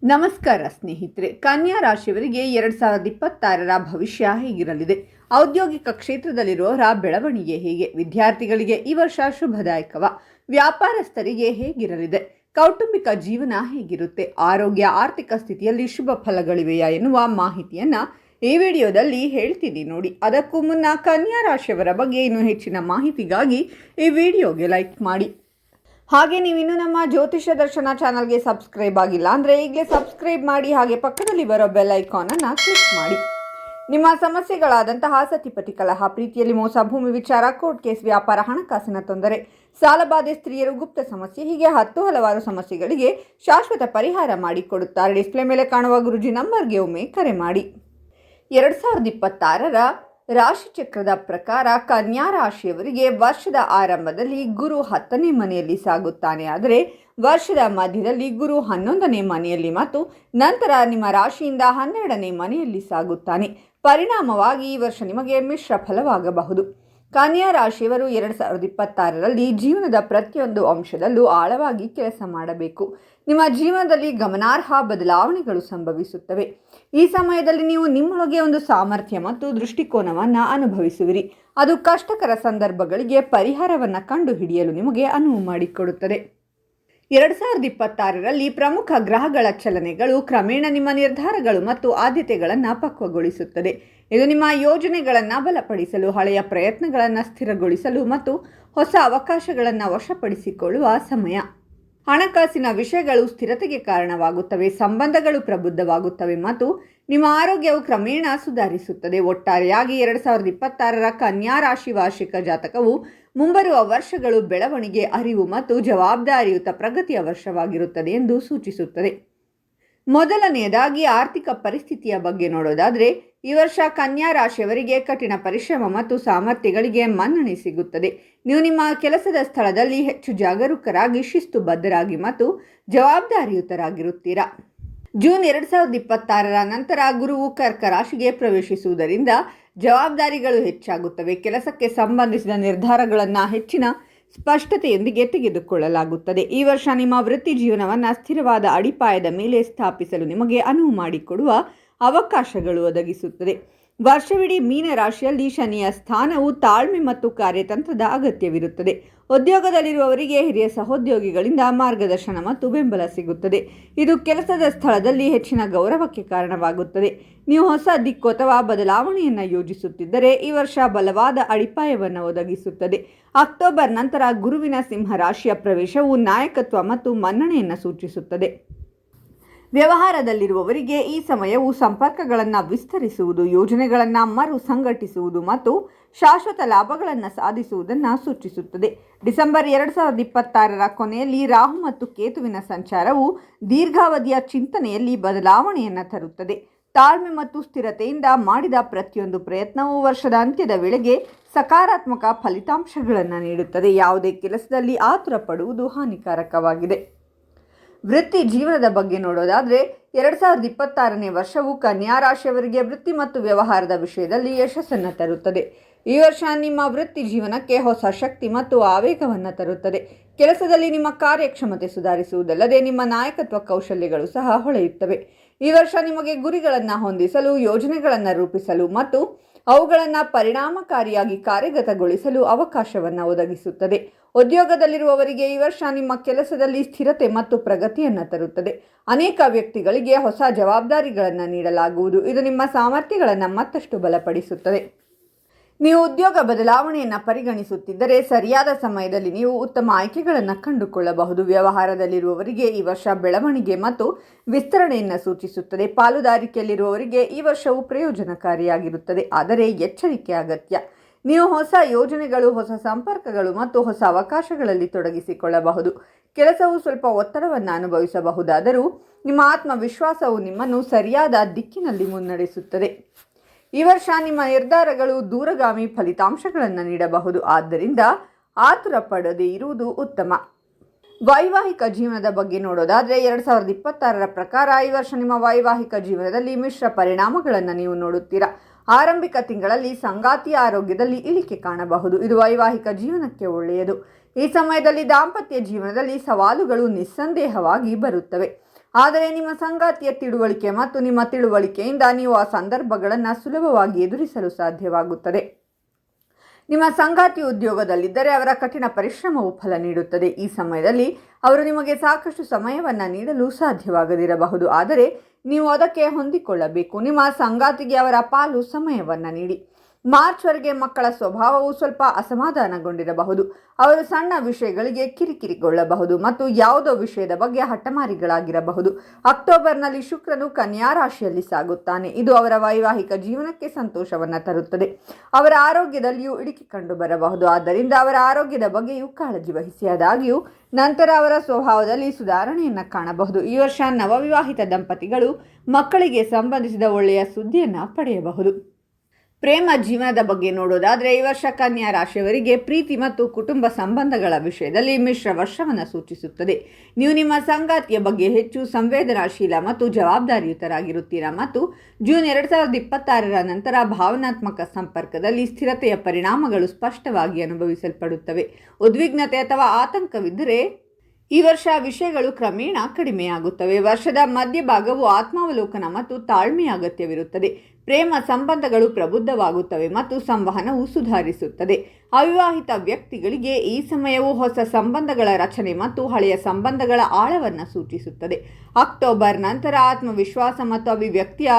ನಮಸ್ಕಾರ ಸ್ನೇಹಿತರೆ, ಕನ್ಯಾ ರಾಶಿಯವರಿಗೆ 2026ರ ಭವಿಷ್ಯ ಹೇಗಿರಲಿದೆ? ಔದ್ಯೋಗಿಕ ಕ್ಷೇತ್ರದಲ್ಲಿರುವವರ ಬೆಳವಣಿಗೆ ಹೇಗೆ? ವಿದ್ಯಾರ್ಥಿಗಳಿಗೆ ಈ ವರ್ಷ ಶುಭದಾಯಕವ? ವ್ಯಾಪಾರಸ್ಥರಿಗೆ ಹೇಗಿರಲಿದೆ? ಕೌಟುಂಬಿಕ ಜೀವನ ಹೇಗಿರುತ್ತೆ? ಆರೋಗ್ಯ, ಆರ್ಥಿಕ ಸ್ಥಿತಿಯಲ್ಲಿ ಶುಭ ಫಲಗಳಿವೆಯಾ ಎನ್ನುವ ಮಾಹಿತಿಯನ್ನು ಈ ವಿಡಿಯೋದಲ್ಲಿ ಹೇಳ್ತೀನಿ ನೋಡಿ. ಅದಕ್ಕೂ ಮುನ್ನ ಕನ್ಯಾ ರಾಶಿಯವರ ಬಗ್ಗೆ ಇನ್ನೂ ಹೆಚ್ಚಿನ ಮಾಹಿತಿಗಾಗಿ ಈ ವಿಡಿಯೋಗೆ ಲೈಕ್ ಮಾಡಿ. ಹಾಗೆ ನೀವಿನ್ನೂ ನಮ್ಮ ಜ್ಯೋತಿಷ್ಯ ದರ್ಶನ ಚಾನಲ್ಗೆ ಸಬ್ಸ್ಕ್ರೈಬ್ ಆಗಿಲ್ಲ ಅಂದರೆ ಈಗಲೇ ಸಬ್ಸ್ಕ್ರೈಬ್ ಮಾಡಿ. ಹಾಗೆ ಪಕ್ಕದಲ್ಲಿ ಬರೋ ಬೆಲ್ ಐಕಾನನ್ನು ಕ್ಲಿಕ್ ಮಾಡಿ. ನಿಮ್ಮ ಸಮಸ್ಯೆಗಳಾದಂತಹ ಸತಿಪತಿ ಕಲಹ, ಪ್ರೀತಿಯಲ್ಲಿ ಮೋಸ, ಭೂಮಿ ವಿಚಾರ, ಕೋರ್ಟ್ ಕೇಸ್, ವ್ಯಾಪಾರ, ಹಣಕಾಸಿನ ತೊಂದರೆ, ಸಾಲಬಾಧೆ, ಸ್ತ್ರೀಯರು, ಗುಪ್ತ ಸಮಸ್ಯೆ, ಹೀಗೆ ಹಲವಾರು ಸಮಸ್ಯೆಗಳಿಗೆ ಶಾಶ್ವತ ಪರಿಹಾರ ಮಾಡಿಕೊಡುತ್ತಾರೆ. ಡಿಸ್ಪ್ಲೇ ಮೇಲೆ ಕಾಣುವ ಗುರುಜಿ ನಂಬರ್ಗೆ ಒಮ್ಮೆ ಕರೆ ಮಾಡಿ. 2026ರ ರಾಶಿಚಕ್ರದ ಪ್ರಕಾರ ಕನ್ಯಾ ರಾಶಿಯವರಿಗೆ ವರ್ಷದ ಆರಂಭದಲ್ಲಿ ಗುರು 10ನೇ ಮನೆಯಲ್ಲಿ ಸಾಗುತ್ತಾನೆ. ಆದರೆ ವರ್ಷದ ಮಧ್ಯದಲ್ಲಿ ಗುರು 11ನೇ ಮನೆಯಲ್ಲಿ ಮತ್ತು ನಂತರ ನಿಮ್ಮ ರಾಶಿಯಿಂದ 12ನೇ ಮನೆಯಲ್ಲಿ ಸಾಗುತ್ತಾನೆ. ಪರಿಣಾಮವಾಗಿ ಈ ವರ್ಷ ನಿಮಗೆ ಮಿಶ್ರ ಫಲವಾಗಬಹುದು. ಕನ್ಯಾ ರಾಶಿಯವರು 2026ರಲ್ಲಿ ಜೀವನದ ಪ್ರತಿಯೊಂದು ಅಂಶದಲ್ಲೂ ಆಳವಾಗಿ ಕೆಲಸ ಮಾಡಬೇಕು. ನಿಮ್ಮ ಜೀವನದಲ್ಲಿ ಗಮನಾರ್ಹ ಬದಲಾವಣೆಗಳು ಸಂಭವಿಸುತ್ತವೆ. ಈ ಸಮಯದಲ್ಲಿ ನೀವು ನಿಮ್ಮೊಳಗೆ ಒಂದು ಸಾಮರ್ಥ್ಯ ಮತ್ತು ದೃಷ್ಟಿಕೋನವನ್ನು ಅನುಭವಿಸುವಿರಿ. ಅದು ಕಷ್ಟಕರ ಸಂದರ್ಭಗಳಿಗೆ ಪರಿಹಾರವನ್ನು ಕಂಡುಹಿಡಿಯಲು ನಿಮಗೆ ಅನುವು ಮಾಡಿಕೊಡುತ್ತದೆ. 2026ರಲ್ಲಿ ಪ್ರಮುಖ ಗ್ರಹಗಳ ಚಲನೆಗಳು ಕ್ರಮೇಣ ನಿಮ್ಮ ನಿರ್ಧಾರಗಳು ಮತ್ತು ಆದ್ಯತೆಗಳನ್ನು ಪಕ್ವಗೊಳಿಸುತ್ತದೆ. ಇದು ನಿಮ್ಮ ಯೋಜನೆಗಳನ್ನು ಬಲಪಡಿಸಲು, ಹಳೆಯ ಪ್ರಯತ್ನಗಳನ್ನು ಸ್ಥಿರಗೊಳಿಸಲು ಮತ್ತು ಹೊಸ ಅವಕಾಶಗಳನ್ನು ವಶಪಡಿಸಿಕೊಳ್ಳುವ ಸಮಯ. ಹಣಕಾಸಿನ ವಿಷಯಗಳು ಸ್ಥಿರತೆಗೆ ಕಾರಣವಾಗುತ್ತವೆ, ಸಂಬಂಧಗಳು ಪ್ರಬುದ್ಧವಾಗುತ್ತವೆ ಮತ್ತು ನಿಮ್ಮ ಆರೋಗ್ಯವು ಕ್ರಮೇಣ ಸುಧಾರಿಸುತ್ತದೆ. ಒಟ್ಟಾರೆಯಾಗಿ 2026ರ ಕನ್ಯಾ ರಾಶಿ ವಾರ್ಷಿಕ ಜಾತಕವು ಮುಂಬರುವ ವರ್ಷಗಳು ಬೆಳವಣಿಗೆ, ಅರಿವು ಮತ್ತು ಜವಾಬ್ದಾರಿಯುತ ಪ್ರಗತಿಯ ವರ್ಷವಾಗಿರುತ್ತದೆ ಎಂದು ಸೂಚಿಸುತ್ತದೆ. ಮೊದಲನೆಯದಾಗಿ ಆರ್ಥಿಕ ಪರಿಸ್ಥಿತಿಯ ಬಗ್ಗೆ ನೋಡೋದಾದರೆ, ಈ ವರ್ಷ ಕನ್ಯಾ ರಾಶಿಯವರಿಗೆ ಕಠಿಣ ಪರಿಶ್ರಮ ಮತ್ತು ಸಾಮರ್ಥ್ಯಗಳಿಗೆ ಮನ್ನಣೆ ಸಿಗುತ್ತದೆ. ನೀವು ನಿಮ್ಮ ಕೆಲಸದ ಸ್ಥಳದಲ್ಲಿ ಹೆಚ್ಚು ಜಾಗರೂಕರಾಗಿ, ಶಿಸ್ತುಬದ್ಧರಾಗಿ ಮತ್ತು ಜವಾಬ್ದಾರಿಯುತರಾಗಿರುತ್ತೀರಾ. ಜೂನ್ 2026ರ ನಂತರ ಗುರುವು ಕರ್ಕ ರಾಶಿಗೆ ಪ್ರವೇಶಿಸುವುದರಿಂದ ಜವಾಬ್ದಾರಿಗಳು ಹೆಚ್ಚಾಗುತ್ತವೆ. ಕೆಲಸಕ್ಕೆ ಸಂಬಂಧಿಸಿದ ನಿರ್ಧಾರಗಳನ್ನು ಹೆಚ್ಚಿನ ಸ್ಪಷ್ಟತೆಯೊಂದಿಗೆ ತೆಗೆದುಕೊಳ್ಳಲಾಗುತ್ತದೆ. ಈ ವರ್ಷ ನಿಮ್ಮ ವೃತ್ತಿ ಜೀವನವನ್ನು ಸ್ಥಿರವಾದ ಅಡಿಪಾಯದ ಮೇಲೆ ಸ್ಥಾಪಿಸಲು ನಿಮಗೆ ಅನುವು ಮಾಡಿಕೊಡುವ ಅವಕಾಶಗಳು ಒದಗಿಸುತ್ತದೆ. ವರ್ಷವಿಡೀ ಮೀನ ರಾಶಿಯಲ್ಲಿ ಶನಿಯ ಸ್ಥಾನವು ತಾಳ್ಮೆ ಮತ್ತು ಕಾರ್ಯತಂತ್ರದ ಅಗತ್ಯವಿರುತ್ತದೆ. ಉದ್ಯೋಗದಲ್ಲಿರುವವರಿಗೆ ಹಿರಿಯ ಸಹೋದ್ಯೋಗಿಗಳಿಂದ ಮಾರ್ಗದರ್ಶನ ಮತ್ತು ಬೆಂಬಲ ಸಿಗುತ್ತದೆ. ಇದು ಕೆಲಸದ ಸ್ಥಳದಲ್ಲಿ ಹೆಚ್ಚಿನ ಗೌರವಕ್ಕೆ ಕಾರಣವಾಗುತ್ತದೆ. ನೀವು ಹೊಸ ದಿಕ್ಕು ಅಥವಾ ಬದಲಾವಣೆಯನ್ನು ಯೋಜಿಸುತ್ತಿದ್ದರೆ ಈ ವರ್ಷ ಬಲವಾದ ಅಡಿಪಾಯವನ್ನು ಒದಗಿಸುತ್ತದೆ. ಅಕ್ಟೋಬರ್ ನಂತರ ಗುರುವಿನ ಸಿಂಹ ರಾಶಿಯ ಪ್ರವೇಶವು ನಾಯಕತ್ವ ಮತ್ತು ಮನ್ನಣೆಯನ್ನು ಸೂಚಿಸುತ್ತದೆ. ವ್ಯವಹಾರದಲ್ಲಿರುವವರಿಗೆ ಈ ಸಮಯವು ಸಂಪರ್ಕಗಳನ್ನು ವಿಸ್ತರಿಸುವುದು, ಯೋಜನೆಗಳನ್ನು ಮರು ಸಂಘಟಿಸುವುದು ಮತ್ತು ಶಾಶ್ವತ ಲಾಭಗಳನ್ನು ಸಾಧಿಸುವುದನ್ನು ಸೂಚಿಸುತ್ತದೆ. ಡಿಸೆಂಬರ್ 2026ರ ಕೊನೆಯಲ್ಲಿ ರಾಹು ಮತ್ತು ಕೇತುವಿನ ಸಂಚಾರವು ದೀರ್ಘಾವಧಿಯ ಚಿಂತನೆಯಲ್ಲಿ ಬದಲಾವಣೆಯನ್ನು ತರುತ್ತದೆ. ತಾಳ್ಮೆ ಮತ್ತು ಸ್ಥಿರತೆಯಿಂದ ಮಾಡಿದ ಪ್ರತಿಯೊಂದು ಪ್ರಯತ್ನವು ವರ್ಷದ ಅಂತ್ಯದ ವೇಳೆಗೆ ಸಕಾರಾತ್ಮಕ ಫಲಿತಾಂಶಗಳನ್ನು ನೀಡುತ್ತದೆ. ಯಾವುದೇ ಕೆಲಸದಲ್ಲಿ ಆತುರ ಪಡುವುದು ಹಾನಿಕಾರಕವಾಗಿದೆ. ವೃತ್ತಿ ಜೀವನದ ಬಗ್ಗೆ ನೋಡೋದಾದರೆ, 2026ನೇ ವರ್ಷವು ಕನ್ಯಾ ರಾಶಿಯವರಿಗೆ ವೃತ್ತಿ ಮತ್ತು ವ್ಯವಹಾರದ ವಿಷಯದಲ್ಲಿ ಯಶಸ್ಸನ್ನು ತರುತ್ತದೆ. ಈ ವರ್ಷ ನಿಮ್ಮ ವೃತ್ತಿ ಜೀವನಕ್ಕೆ ಹೊಸ ಶಕ್ತಿ ಮತ್ತು ಆವೇಗವನ್ನು ತರುತ್ತದೆ. ಕೆಲಸದಲ್ಲಿ ನಿಮ್ಮ ಕಾರ್ಯಕ್ಷಮತೆ ಸುಧಾರಿಸುವುದಲ್ಲದೆ ನಿಮ್ಮ ನಾಯಕತ್ವ ಕೌಶಲ್ಯಗಳು ಸಹ ಹೊಳೆಯುತ್ತವೆ. ಈ ವರ್ಷ ನಿಮಗೆ ಗುರಿಗಳನ್ನು ಹೊಂದಿಸಲು, ಯೋಜನೆಗಳನ್ನು ರೂಪಿಸಲು ಮತ್ತು ಅವುಗಳನ್ನು ಪರಿಣಾಮಕಾರಿಯಾಗಿ ಕಾರ್ಯಗತಗೊಳಿಸಲು ಅವಕಾಶವನ್ನು ಒದಗಿಸುತ್ತದೆ. ಉದ್ಯೋಗದಲ್ಲಿರುವವರಿಗೆ ಈ ವರ್ಷ ನಿಮ್ಮ ಕೆಲಸದಲ್ಲಿ ಸ್ಥಿರತೆ ಮತ್ತು ಪ್ರಗತಿಯನ್ನು ತರುತ್ತದೆ. ಅನೇಕ ವ್ಯಕ್ತಿಗಳಿಗೆ ಹೊಸ ಜವಾಬ್ದಾರಿಗಳನ್ನು ನೀಡಲಾಗುವುದು. ಇದು ನಿಮ್ಮ ಸಾಮರ್ಥ್ಯಗಳನ್ನು ಮತ್ತಷ್ಟು ಬಲಪಡಿಸುತ್ತದೆ. ನೀವು ಉದ್ಯೋಗ ಬದಲಾವಣೆಯನ್ನು ಪರಿಗಣಿಸುತ್ತಿದ್ದರೆ ಸರಿಯಾದ ಸಮಯದಲ್ಲಿ ನೀವು ಉತ್ತಮ ಆಯ್ಕೆಗಳನ್ನು ಕಂಡುಕೊಳ್ಳಬಹುದು. ವ್ಯವಹಾರದಲ್ಲಿರುವವರಿಗೆ ಈ ವರ್ಷ ಬೆಳವಣಿಗೆ ಮತ್ತು ವಿಸ್ತರಣೆಯನ್ನು ಸೂಚಿಸುತ್ತದೆ. ಪಾಲುದಾರಿಕೆಯಲ್ಲಿರುವವರಿಗೆ ಈ ವರ್ಷವು ಪ್ರಯೋಜನಕಾರಿಯಾಗಿರುತ್ತದೆ, ಆದರೆ ಎಚ್ಚರಿಕೆ ಅಗತ್ಯ. ನೀವು ಹೊಸ ಯೋಜನೆಗಳು, ಹೊಸ ಸಂಪರ್ಕಗಳು ಮತ್ತು ಹೊಸ ಅವಕಾಶಗಳಲ್ಲಿ ತೊಡಗಿಸಿಕೊಳ್ಳಬಹುದು. ಕೆಲಸವು ಸ್ವಲ್ಪ ಒತ್ತಡವನ್ನು ಅನುಭವಿಸಬಹುದಾದರೂ ನಿಮ್ಮ ಆತ್ಮವಿಶ್ವಾಸವು ನಿಮ್ಮನ್ನು ಸರಿಯಾದ ದಿಕ್ಕಿನಲ್ಲಿ ಮುನ್ನಡೆಸುತ್ತದೆ. ಈ ವರ್ಷ ನಿಮ್ಮ ನಿರ್ಧಾರಗಳು ದೂರಗಾಮಿ ಫಲಿತಾಂಶಗಳನ್ನು ನೀಡಬಹುದು, ಆದ್ದರಿಂದ ಆತುರ ಪಡದೇ ಇರುವುದು ಉತ್ತಮ. ವೈವಾಹಿಕ ಜೀವನದ ಬಗ್ಗೆ ನೋಡೋದಾದರೆ, 2026ರ ಪ್ರಕಾರ ಈ ವರ್ಷ ನಿಮ್ಮ ವೈವಾಹಿಕ ಜೀವನದಲ್ಲಿ ಮಿಶ್ರ ಪರಿಣಾಮಗಳನ್ನು ನೀವು ನೋಡುತ್ತೀರಾ. ಆರಂಭಿಕ ತಿಂಗಳಲ್ಲಿ ಸಂಗಾತಿಯ ಆರೋಗ್ಯದಲ್ಲಿ ಇಳಿಕೆ ಕಾಣಬಹುದು. ಇದು ವೈವಾಹಿಕ ಜೀವನಕ್ಕೆ ಒಳ್ಳೆಯದು. ಈ ಸಮಯದಲ್ಲಿ ದಾಂಪತ್ಯ ಜೀವನದಲ್ಲಿ ಸವಾಲುಗಳು ನಿಸ್ಸಂದೇಹವಾಗಿ ಬರುತ್ತವೆ. ಆದರೆ ನಿಮ್ಮ ಸಂಗಾತಿಯ ತಿಳುವಳಿಕೆ ಮತ್ತು ನಿಮ್ಮ ತಿಳುವಳಿಕೆಯಿಂದ ನೀವು ಆ ಸಂದರ್ಭಗಳನ್ನು ಸುಲಭವಾಗಿ ಎದುರಿಸಲು ಸಾಧ್ಯವಾಗುತ್ತದೆ. ನಿಮ್ಮ ಸಂಗಾತಿ ಉದ್ಯೋಗದಲ್ಲಿದ್ದರೆ ಅವರ ಕಠಿಣ ಪರಿಶ್ರಮವು ಫಲ ನೀಡುತ್ತದೆ. ಈ ಸಮಯದಲ್ಲಿ ಅವರು ನಿಮಗೆ ಸಾಕಷ್ಟು ಸಮಯವನ್ನು ನೀಡಲು ಸಾಧ್ಯವಾಗದಿರಬಹುದು, ಆದರೆ ನೀವು ಅದಕ್ಕೆ ಹೊಂದಿಕೊಳ್ಳಬೇಕು. ನಿಮ್ಮ ಸಂಗಾತಿಗೆ ಅವರ ಪಾಲು ಸಮಯವನ್ನು ನೀಡಿ. ಮಾರ್ಚ್ವರೆಗೆ ಮಕ್ಕಳ ಸ್ವಭಾವವು ಸ್ವಲ್ಪ ಅಸಮಾಧಾನಗೊಂಡಿರಬಹುದು. ಅವರು ಸಣ್ಣ ವಿಷಯಗಳಿಗೆ ಕಿರಿಕಿರಿಗೊಳ್ಳಬಹುದು ಮತ್ತು ಯಾವುದೋ ವಿಷಯದ ಬಗ್ಗೆ ಹಠಮಾರಿಗಳಾಗಿರಬಹುದು. ಅಕ್ಟೋಬರ್ನಲ್ಲಿ ಶುಕ್ರನು ಕನ್ಯಾ ರಾಶಿಯಲ್ಲಿ ಸಾಗುತ್ತಾನೆ. ಇದು ಅವರ ವೈವಾಹಿಕ ಜೀವನಕ್ಕೆ ಸಂತೋಷವನ್ನು ತರುತ್ತದೆ. ಅವರ ಆರೋಗ್ಯದಲ್ಲಿಯೂ ಇಳಿಕೆ ಕಂಡು ಬರಬಹುದು. ಆದ್ದರಿಂದ ಅವರ ಆರೋಗ್ಯದ ಬಗ್ಗೆಯೂ ಕಾಳಜಿ ವಹಿಸಿ. ಆದಾಗ್ಯೂ ನಂತರ ಅವರ ಸ್ವಭಾವದಲ್ಲಿ ಸುಧಾರಣೆಯನ್ನು ಕಾಣಬಹುದು. ಈ ವರ್ಷ ನವವಿವಾಹಿತ ದಂಪತಿಗಳು ಮಕ್ಕಳಿಗೆ ಸಂಬಂಧಿಸಿದ ಒಳ್ಳೆಯ ಸುದ್ದಿಯನ್ನು ಪಡೆಯಬಹುದು. ಪ್ರೇಮ ಜೀವನದ ಬಗ್ಗೆ ನೋಡೋದಾದರೆ ಈ ವರ್ಷ ಕನ್ಯಾ ರಾಶಿಯವರಿಗೆ ಪ್ರೀತಿ ಮತ್ತು ಕುಟುಂಬ ಸಂಬಂಧಗಳ ವಿಷಯದಲ್ಲಿ ಮಿಶ್ರ ವರ್ಷವನ್ನು ಸೂಚಿಸುತ್ತದೆ. ನೀವು ನಿಮ್ಮ ಸಂಗಾತಿಯ ಬಗ್ಗೆ ಹೆಚ್ಚು ಸಂವೇದನಾಶೀಲ ಮತ್ತು ಜವಾಬ್ದಾರಿಯುತರಾಗಿರುತ್ತೀರಾ ಮತ್ತು ಜೂನ್ 2026ರ ನಂತರ ಭಾವನಾತ್ಮಕ ಸಂಪರ್ಕದಲ್ಲಿ ಸ್ಥಿರತೆಯ ಪರಿಣಾಮಗಳು ಸ್ಪಷ್ಟವಾಗಿ ಅನುಭವಿಸಲ್ಪಡುತ್ತವೆ. ಉದ್ವಿಗ್ನತೆ ಅಥವಾ ಆತಂಕವಿದ್ದರೆ ಈ ವರ್ಷ ವಿಷಯಗಳು ಕ್ರಮೇಣ ಕಡಿಮೆಯಾಗುತ್ತವೆ. ವರ್ಷದ ಮಧ್ಯಭಾಗವು ಆತ್ಮಾವಲೋಕನ ಮತ್ತು ತಾಳ್ಮೆಯ ಅಗತ್ಯವಿರುತ್ತದೆ. ಪ್ರೇಮ ಸಂಬಂಧಗಳು ಪ್ರಬುದ್ಧವಾಗುತ್ತವೆ ಮತ್ತು ಸಂವಹನವು ಸುಧಾರಿಸುತ್ತದೆ. ಅವಿವಾಹಿತ ವ್ಯಕ್ತಿಗಳಿಗೆ ಈ ಸಮಯವು ಹೊಸ ಸಂಬಂಧಗಳ ರಚನೆ ಮತ್ತು ಹಳೆಯ ಸಂಬಂಧಗಳ ಆಳವನ್ನು ಸೂಚಿಸುತ್ತದೆ. ಅಕ್ಟೋಬರ್ ನಂತರ ಆತ್ಮವಿಶ್ವಾಸ ಮತ್ತು ಅಭಿವ್ಯಕ್ತಿಯ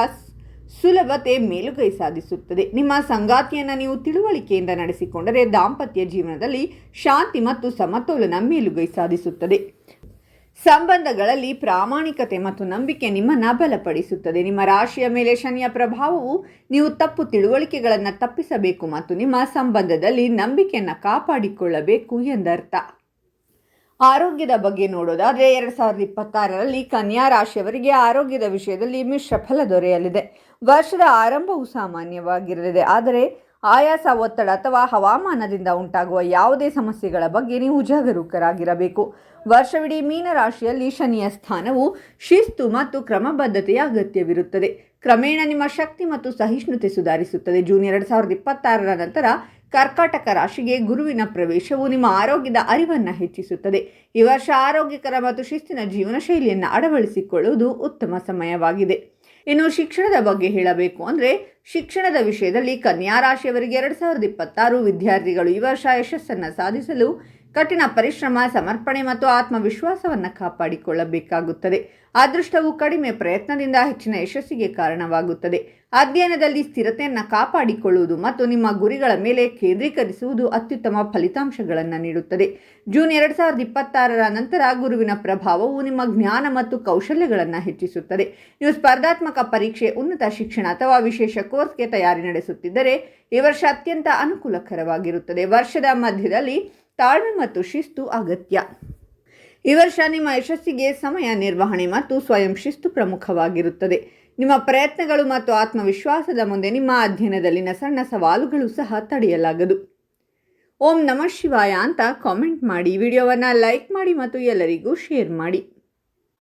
ಸುಲಭತೆ ಮೇಲುಗೈ ಸಾಧಿಸುತ್ತದೆ. ನಿಮ್ಮ ಸಂಗಾತಿಯನ್ನು ನೀವು ತಿಳುವಳಿಕೆಯಿಂದ ನಡೆಸಿಕೊಂಡರೆ ದಾಂಪತ್ಯ ಜೀವನದಲ್ಲಿ ಶಾಂತಿ ಮತ್ತು ಸಮತೋಲನ ಮೇಲುಗೈ ಸಾಧಿಸುತ್ತದೆ. ಸಂಬಂಧಗಳಲ್ಲಿ ಪ್ರಾಮಾಣಿಕತೆ ಮತ್ತು ನಂಬಿಕೆ ನಿಮ್ಮನ್ನು ಬಲಪಡಿಸುತ್ತದೆ. ನಿಮ್ಮ ರಾಶಿಯ ಮೇಲೆ ಶನಿಯ ಪ್ರಭಾವವು ನೀವು ತಪ್ಪು ತಿಳುವಳಿಕೆಗಳನ್ನು ತಪ್ಪಿಸಬೇಕು ಮತ್ತು ನಿಮ್ಮ ಸಂಬಂಧದಲ್ಲಿ ನಂಬಿಕೆಯನ್ನು ಕಾಪಾಡಿಕೊಳ್ಳಬೇಕು ಎಂದರ್ಥ. ಆರೋಗ್ಯದ ಬಗ್ಗೆ ನೋಡೋದಾದರೆ 2026ರಲ್ಲಿ ಕನ್ಯಾ ರಾಶಿಯವರಿಗೆ ಆರೋಗ್ಯದ ವಿಷಯದಲ್ಲಿ ಮಿಶ್ರ ಫಲ ದೊರೆಯಲಿದೆ. ವರ್ಷದ ಆರಂಭವು ಸಾಮಾನ್ಯವಾಗಿರಲಿದೆ, ಆದರೆ ಆಯಾಸ, ಒತ್ತಡ ಅಥವಾ ಹವಾಮಾನದಿಂದ ಉಂಟಾಗುವ ಯಾವುದೇ ಸಮಸ್ಯೆಗಳ ಬಗ್ಗೆ ನೀವು ಜಾಗರೂಕರಾಗಿರಬೇಕು. ವರ್ಷವಿಡೀ ಮೀನರಾಶಿಯಲ್ಲಿ ಶನಿಯ ಸ್ಥಾನವು ಶಿಸ್ತು ಮತ್ತು ಕ್ರಮಬದ್ಧತೆಯ ಅಗತ್ಯವಿರುತ್ತದೆ. ಕ್ರಮೇಣ ನಿಮ್ಮ ಶಕ್ತಿ ಮತ್ತು ಸಹಿಷ್ಣುತೆ ಸುಧಾರಿಸುತ್ತದೆ. ಜೂನ್ 2026ರ ನಂತರ ಕರ್ಕಾಟಕ ರಾಶಿಗೆ ಗುರುವಿನ ಪ್ರವೇಶವು ನಿಮ್ಮ ಆರೋಗ್ಯದ ಅರಿವನ್ನು ಹೆಚ್ಚಿಸುತ್ತದೆ. ಈ ವರ್ಷ ಆರೋಗ್ಯಕರ ಮತ್ತು ಶಿಸ್ತಿನ ಜೀವನ ಶೈಲಿಯನ್ನು ಅಳವಡಿಸಿಕೊಳ್ಳುವುದು ಉತ್ತಮ ಸಮಯವಾಗಿದೆ. ಇನ್ನು ಶಿಕ್ಷಣದ ಬಗ್ಗೆ ಹೇಳಬೇಕು ಅಂದರೆ ಶಿಕ್ಷಣದ ವಿಷಯದಲ್ಲಿ ಕನ್ಯಾ ರಾಶಿಯವರಿಗೆ 2026 ವಿದ್ಯಾರ್ಥಿಗಳು ಈ ವರ್ಷ ಯಶಸ್ಸನ್ನು ಸಾಧಿಸಲು ಕಠಿಣ ಪರಿಶ್ರಮ, ಸಮರ್ಪಣೆ ಮತ್ತು ಆತ್ಮವಿಶ್ವಾಸವನ್ನು ಕಾಪಾಡಿಕೊಳ್ಳಬೇಕಾಗುತ್ತದೆ. ಅದೃಷ್ಟವು ಕಡಿಮೆ ಪ್ರಯತ್ನದಿಂದ ಹೆಚ್ಚಿನ ಯಶಸ್ಸಿಗೆ ಕಾರಣವಾಗುತ್ತದೆ. ಅಧ್ಯಯನದಲ್ಲಿ ಸ್ಥಿರತೆಯನ್ನು ಕಾಪಾಡಿಕೊಳ್ಳುವುದು ಮತ್ತು ನಿಮ್ಮ ಗುರಿಗಳ ಮೇಲೆ ಕೇಂದ್ರೀಕರಿಸುವುದು ಅತ್ಯುತ್ತಮ ಫಲಿತಾಂಶಗಳನ್ನು ನೀಡುತ್ತದೆ. ಜೂನ್ 2026ರ ನಂತರ ಗುರುವಿನ ಪ್ರಭಾವವು ನಿಮ್ಮ ಜ್ಞಾನ ಮತ್ತು ಕೌಶಲ್ಯಗಳನ್ನು ಹೆಚ್ಚಿಸುತ್ತದೆ. ನೀವು ಸ್ಪರ್ಧಾತ್ಮಕ ಪರೀಕ್ಷೆ, ಉನ್ನತ ಶಿಕ್ಷಣ ಅಥವಾ ವಿಶೇಷ ಕೋರ್ಸ್ಗೆ ತಯಾರಿ ನಡೆಸುತ್ತಿದ್ದರೆ ಈ ವರ್ಷ ಅತ್ಯಂತ ಅನುಕೂಲಕರವಾಗಿರುತ್ತದೆ. ವರ್ಷದ ಮಧ್ಯದಲ್ಲಿ ತಾಳ್ಮೆ ಮತ್ತು ಶಿಸ್ತು ಅಗತ್ಯ. ಈ ವರ್ಷ ನಿಮ್ಮ ಯಶಸ್ಸಿಗೆ ಸಮಯ ನಿರ್ವಹಣೆ ಮತ್ತು ಸ್ವಯಂ ಶಿಸ್ತು ಪ್ರಮುಖವಾಗಿರುತ್ತದೆ. ನಿಮ್ಮ ಪ್ರಯತ್ನಗಳು ಮತ್ತು ಆತ್ಮವಿಶ್ವಾಸದ ಮುಂದೆ ನಿಮ್ಮ ಅಧ್ಯಯನದಲ್ಲಿನ ಸಣ್ಣ ಸವಾಲುಗಳು ಸಹ ತಡೆಯಲಾಗದು. ಓಂ ನಮಃ ಶಿವಾಯ ಅಂತ ಕಾಮೆಂಟ್ ಮಾಡಿ, ವಿಡಿಯೋವನ್ನು ಲೈಕ್ ಮಾಡಿ ಮತ್ತು ಎಲ್ಲರಿಗೂ ಶೇರ್ ಮಾಡಿ.